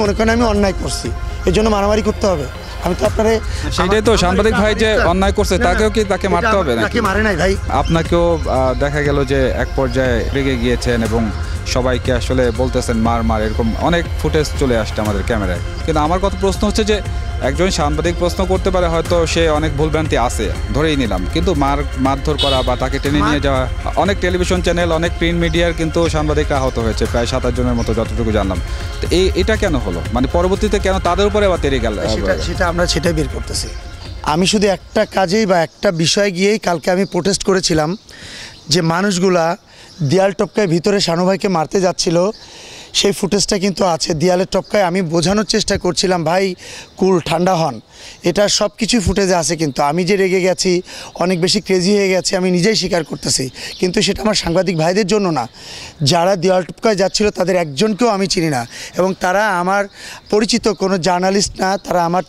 মনে করেন আমি অন্যায় করছি, এর জন্য মারামারি করতে হবে? আমি তো আপনারে সেটাই তো সাংবাদিক ভাই যে অন্যায় করছে তাকেও কি তাকে মারতে হবে নাকি? তাকে মারে নাই ভাই। আপনাকেও দেখা গেল যে এক পর্যায়ে রেগে গিয়েছেন এবং সবাইকে আসলে বলতেছেন মার মার, এরকম অনেক ফুটেজ চলে আসছে আমাদের ক্যামেরায়। কিন্তু আমার কথা প্রশ্ন হচ্ছে যে একজন সাংবাদিক প্রশ্ন করতে পারে, হয়তো সে অনেক ভুলভ্রান্তি আছে ধরেই নিলাম, কিন্তু মারধর করা বা তাকে টেনে নিয়ে যাওয়া, অনেক টেলিভিশন চ্যানেল অনেক প্রিন্ট মিডিয়ার কিন্তু সাংবাদিকরা আহত হয়েছে, প্রায় 7-8 জনের মতো যতটুকু জানলাম। তো এটা কেন হলো, মানে পরবর্তীতে কেন তাদের উপরে আবার তেড়ে গেল? সেটা আমরা সেটাই বের করতেছি। আমি শুধু একটা কাজেই বা একটা বিষয়ে গিয়েই কালকে আমি প্রোটেস্ট করেছিলাম যে মানুষগুলা দেয়াল টপকায় ভিতরে শানু ভাইকে মারতে যাচ্ছিল, সেই ফুটেজটা কিন্তু আছে দেয়ালের টপকায়। আমি বোঝানোর চেষ্টা করছিলাম ভাই কুল ঠান্ডা হন, এটা সব কিছুই ফুটেজে আছে। কিন্তু আমি যে রেগে গেছি, অনেক বেশি ক্রেজি হয়ে গেছি, আমি নিজেই স্বীকার করতেছি। কিন্তু সেটা আমার সাংবাদিক ভাইদের জন্য না, যারা দেয়াল টপকায় যাচ্ছিল তাদের একজনকেও আমি চিনি না, এবং তারা আমার পরিচিত কোনো জার্নালিস্ট না, তারা আমার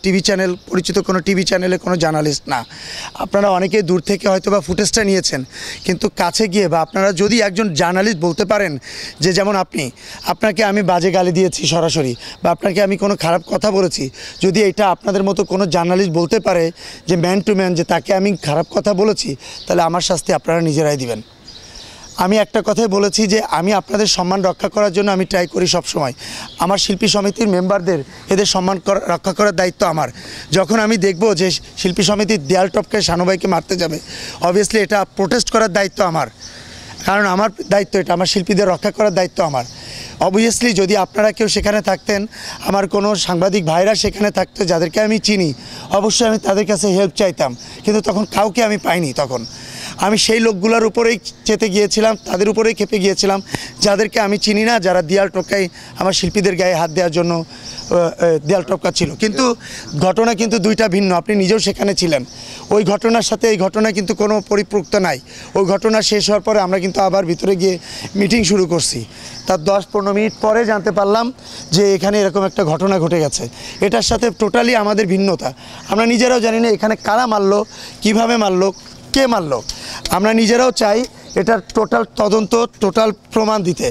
পরিচিত কোনো টিভি চ্যানেলে কোনো জার্নালিস্ট না। আপনারা অনেকে দূর থেকে হয়তো বা ফুটেজটা নিয়েছেন, কিন্তু কাছে গিয়ে বা আপনারা যদি একজন জার্নালিস্ট বলতে পারেন যে যেমন আপনাকে আমি বাজে গালি দিয়েছি সরাসরি, বা আপনাকে আমি কোনো খারাপ কথা বলেছি, যদি এটা আপনাদের মতো কোনো জার্নালিস্ট বলতে পারে যে ম্যান টু ম্যান যে তাকে আমি খারাপ কথা বলেছি, তাহলে আমার শাস্তি আপনারা নিজেরাই দিবেন। আমি একটা কথাই বলেছি যে আমি আপনাদের সম্মান রক্ষা করার জন্য আমি ট্রাই করি সবসময়। আমার শিল্পী সমিতির মেম্বারদের এদের সম্মান রক্ষা করার দায়িত্ব আমার। যখন আমি দেখব যে শিল্পী সমিতির দেয়াল টপকায় শানু ভাইকে মারতে যাবে, অবভিয়াসলি এটা প্রোটেস্ট করার দায়িত্ব আমার, কারণ আমার দায়িত্ব এটা, আমার শিল্পীদের রক্ষা করার দায়িত্ব আমার। অবভিয়াসলি যদি আপনারা কেউ সেখানে থাকতেন, আমার কোনো সাংবাদিক ভাইরা সেখানে থাকতো যাদেরকে আমি চিনি, অবশ্যই আমি তাদের কাছে হেল্প চাইতাম, কিন্তু তখন কাউকে আমি পাইনি। তখন আমি সেই লোকগুলোর উপরেই চেতে গিয়েছিলাম, তাদের উপরেই খেপে গিয়েছিলাম যাদেরকে আমি চিনি না, যারা দেয়াল টপকায় আমার শিল্পীদের গায়ে হাত দেওয়ার জন্য দেয়াল টপকা ছিল। কিন্তু ঘটনা কিন্তু দুইটা ভিন্ন, আপনি নিজেও সেখানে ছিলেন। ওই ঘটনার সাথে এই ঘটনা কিন্তু কোনো পরিপূরক নাই। ওই ঘটনা শেষ হওয়ার পরে আমরা কিন্তু আবার ভিতরে গিয়ে মিটিং শুরু করছি, তার 10-15 মিনিট পরে জানতে পারলাম যে এখানে এরকম একটা ঘটনা ঘটে গেছে। এটার সাথে টোটালি আমাদের ভিন্নতা। আমরা নিজেরাও জানি না এখানে কারা মারলো, কিভাবে মারলো, কে মারলো। আমরা নিজেরাও চাই এটার টোটাল তদন্ত, টোটাল প্রমাণ দিতে,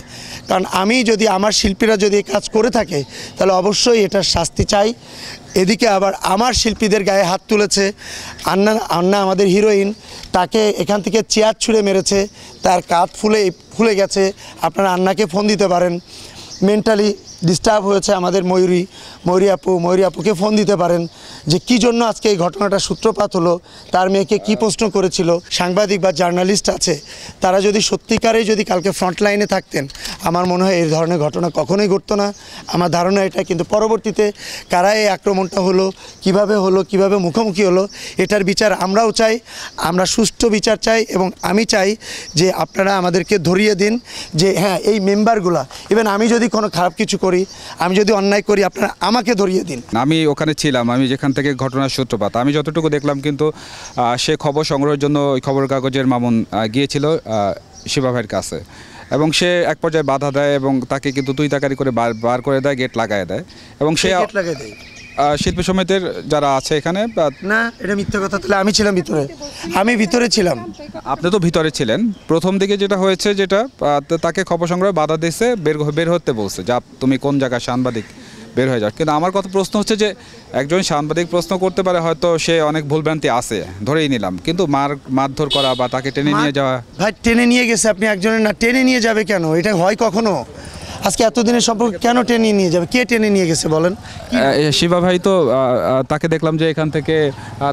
কারণ আমি যদি আমার শিল্পীরা যদি এই কাজ করে থাকে তাহলে অবশ্যই এটার শাস্তি চাই। এদিকে আবার আমার শিল্পীদের গায়ে হাত তুলেছে আন্না আমাদের হিরোইন, তাকে এখান থেকে চেয়ার ছুঁড়ে মেরেছে, তার কাঁধ ফুলে গেছে। আপনারা আন্নাকে ফোন দিতে পারেন, মেন্টালি ডিস্টার্ব হয়েছে আমাদের ময়ূরী আপুকে ফোন দিতে পারেন যে কী জন্য আজকে এই ঘটনাটা সূত্রপাত হলো, তার মেয়েকে কি প্রশ্ন করেছিল। সাংবাদিক বা জার্নালিস্ট আছে, তারা যদি সত্যিকারেই যদি কালকে ফ্রন্ট লাইনে থাকতেন, আমার মনে হয় এই ধরনের ঘটনা কখনোই ঘটতো না। আমার ধারণা এটা। কিন্তু পরবর্তীতে কারা এই আক্রমণটা হলো, কিভাবে মুখোমুখি হলো, এটার বিচার আমরাও চাই, আমরা সুষ্ঠু বিচার চাই। এবং আমি চাই যে আপনারা আমাদেরকে ধরিয়ে দিন যে হ্যাঁ এই মেম্বারগুলা, ইভেন আমি যদি কোনো খারাপ কিছু করি, আমি যদি অন্যায় করি, আপনারা আমাকে ধরিয়ে দিন। আমি ওখানে ছিলাম, আমি যেখান থেকে ঘটনার সূত্রপাত আমি যতটুকু দেখলাম, কিন্তু সে খবর সংগ্রহের জন্য ওই খবর কাগজের মামুন গিয়েছিল শিবা ভাইয়ের কাছে, এবং সে এক পর্যায়ে বাধা দেয় এবং তাকে কিন্তু তুই তাকারি করে বার করে দেয়, গেট লাগায় দেয়। এবং সে শিল্পী সমিতির যারা আছে এখানে, না এটা মিথ্যা কথা। তাহলে আমি ছিলাম ভিতরে, আমি ভিতরে ছিলাম। আপনি তো ভিতরে ছিলেন। প্রথম দিকে যেটা হয়েছে, যেটা তাকে খবর সংগ্রহে বাধা দিয়েছে, বের হতে বলছে, যা তুমি কোন জায়গায় সাংবাদিক, বের হয়ে যাও। কিন্তু আমার কথা প্রশ্ন হচ্ছে যে একজন সাংবাদিক প্রশ্ন করতে পারে, হয়তো সে অনেক ভুলভ্রান্তি আছে ধরেই নিলাম, কিন্তু মারধর করা বা তাকে টেনে নিয়ে যাওয়া। ভাই টেনে নিয়ে গেছে, আপনি একজনের না, টেনে নিয়ে যাবে কেন? এটা হয় কখনো? আজকে এতদিনের সম্পর্ক কেন টেনে নিয়ে যাবে? কে টেনে নিয়ে গেছে বলেন? শিবা ভাই তো তাকে দেখলাম যে এখান থেকে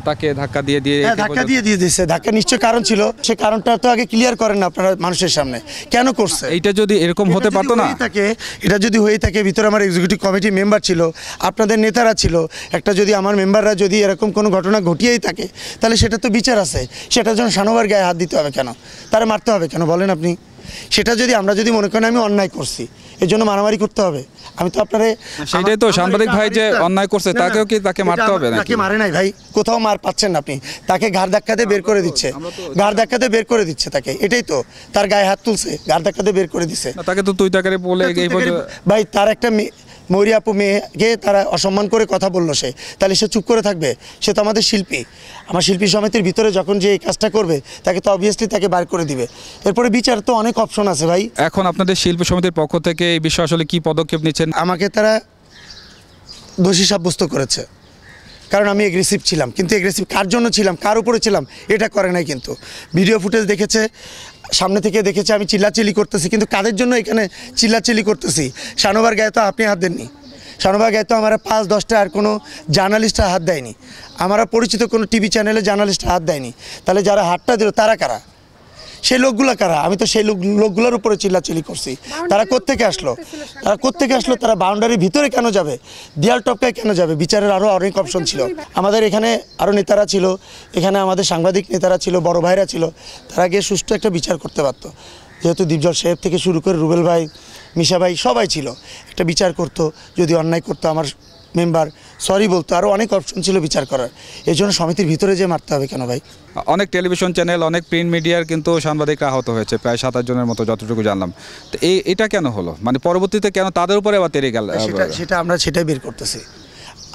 তাকে ধাক্কা দিয়ে দিয়েছে। ধাক্কা নিশ্চয় কারণ ছিল, সে কারণটা তো আগে ক্লিয়ার করেন না আপনারা মানুষের সামনে, কেন করছে? এইটা যদি এরকম হতে পারতো না, এটা যদি হয়ে থাকে, ভিতরে আমার এক্সিকিউটিভ কমিটির মেম্বার ছিল, আপনাদের নেতারা ছিল, একটা যদি আমার মেম্বাররা যদি এরকম কোনো ঘটনা ঘটিয়েই থাকে, তাহলে সেটা তো বিচার আছে। সেটার জন্য শানু ভাইয়ের গায়ে হাত দিতে হবে কেন? তারা মারতে হবে কেন বলেন আপনি? সেটা যদি আমরা যদি মনে করেন আমি অন্যায় করছি, এর জন্য মারামারি করতে হবে? আমি তো আপনারে সেটাই তো সাংবাদিক ভাই যে অন্যায় করছে তাকেও কি তাকে মারতে হবে নাকি? তাকে মারে নাই ভাই, কোথাও মার পাচ্ছেন না আপনি। তাকে ঘাড় ধাক্কাতে বের করে দিচ্ছে, তাকে। এটাই তো, তার গায়ে হাত তুলছে, ঘাড় ধাক্কাতে বের করে দিচ্ছে। তাকে তো তুই তাকারে বলে ভাই, তার একটা ময়ূরী আপু মেয়েকে তারা অসম্মান করে কথা বললো, তাহলে সে চুপ করে থাকবে? সে তো আমাদের শিল্পী। আমার শিল্পী সমিতির ভিতরে যখন যে এই কাজটা করবে, তাকে তো অবভিয়াসলি তাকে বার করে দিবে। এরপরে বিচার তো অনেক অপশন আছে ভাই। এখন আপনাদের শিল্পী সমিতির পক্ষ থেকে এই বিষয়ে আসলে কি পদক্ষেপ নিচ্ছেন? আমাকে তারা দোষী সাব্যস্ত করেছে, কারণ আমি এগ্রেসিভ ছিলাম। কিন্তু এগ্রেসিভ কার জন্য ছিলাম, কার উপরে ছিলাম, এটা করে নাই। কিন্তু ভিডিও ফুটেজ দেখেছে, সামনে থেকে দেখেছে আমি চিল্লাচিল্লি করতেছি, কিন্তু কাদের জন্য এখানে চিল্লাচিল্লি করতেছি? শানুবার গায়ে তো আপনি হাত দেননি, শানুবার গায়ে তো আমার 5-10টা আর কোনো জার্নালিস্টরা হাত দেয়নি, আমার পরিচিত কোনো টিভি চ্যানেলে জার্নালিস্টরা হাত দেয়নি। তাহলে যারা হাতটা দিল তারা কারা? সেই লোকগুলো কারা? আমি তো সেই লোকগুলোর উপরে চিল্লাচিল্লি করছি। তারা কোত্থেকে আসলো? তারা বাউন্ডারির ভিতরে কেন যাবে? দেয়াল টপকায় কেন যাবে? বিচারের আরও অনেক অপশন ছিল। আমাদের এখানে আরও নেতারা ছিল, এখানে আমাদের সাংবাদিক নেতারা ছিল, বড় ভাইরা ছিল, তারা গিয়ে সুষ্ঠু একটা বিচার করতে পারতো। যেহেতু দীপজল সাহেব থেকে শুরু করে রুবেল ভাই, মিশা ভাই সবাই ছিল, একটা বিচার করতো। যদি অন্যায় করতো আমার মেম্বার সরি বলতো, আরও অনেক অপশন ছিল বিচার করার। এই জন্য সমিতির ভিতরে যে মারতে হবে কেন ভাই? অনেক টেলিভিশন চ্যানেল, অনেক প্রিন্ট মিডিয়ার কিন্তু সাংবাদিকরা আহত হয়েছে, প্রায় 7-8 জনের মতো যতটুকু জানলাম। তো এটা কেন হলো? মানে পরবর্তীতে কেন তাদের উপরে আবার তেড়ে গেল? সেটা আমরা সেটাই বের করতেছি।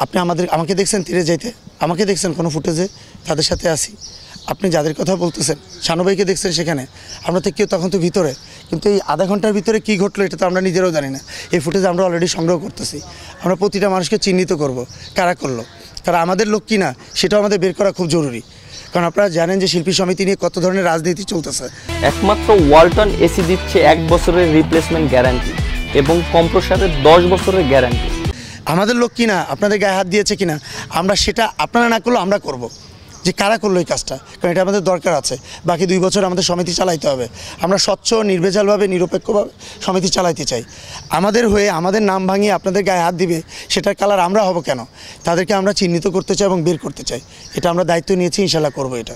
আপনি আমাকে দেখছেন তীরে যাইতে, আমাকে দেখছেন কোনো ফুটেজে তাদের সাথে আসি? আপনি যাদের কথা বলতেছেন শানু ভাইকে দেখছেন সেখানে, আমরা তো কেউ তখন তো ভিতরে। কিন্তু এই আধা ঘন্টার ভিতরে কী ঘটলো এটা তো আমরা নিজেরাও জানি না। এই ফুটেজ আমরা অলরেডি সংগ্রহ করতেছি। আমরা প্রতিটা মানুষকে চিহ্নিত করব কারা করলো, কারা আমাদের লোক কিনা, সেটাও আমাদের বের করা খুব জরুরি। কারণ আপনারা জানেন যে শিল্পী সমিতি নিয়ে কত ধরনের রাজনীতি চলতেছে। একমাত্র ওয়ালটন এসি দিচ্ছে 1 বছরের রিপ্লেসমেন্ট গ্যারান্টি এবং কম্প্রেসারের 10 বছরের গ্যারান্টি। আমাদের লোক কিনা, আপনাদের গায়ে হাত দিয়েছে কিনা, আমরা সেটা আপনারা না করলেও আমরা করব, যে কারা করলো এই কাজটা। কারণ এটা আমাদের দরকার আছে। বাকি 2 বছর আমাদের সমিতি চালাইতে হবে। আমরা স্বচ্ছ, নির্ভেজালভাবে, নিরপেক্ষভাবে সমিতি চালাইতে চাই। আমাদের হয়ে আমাদের নাম ভাঙিয়ে আপনাদের গায়ে হাত দিবে, সেটার কালার আমরা হব কেন? তাদেরকে আমরা চিহ্নিত করতে চাই এবং বের করতে চাই। এটা আমরা দায়িত্ব নিয়েছি, ইনশাল্লাহ করবো এটা।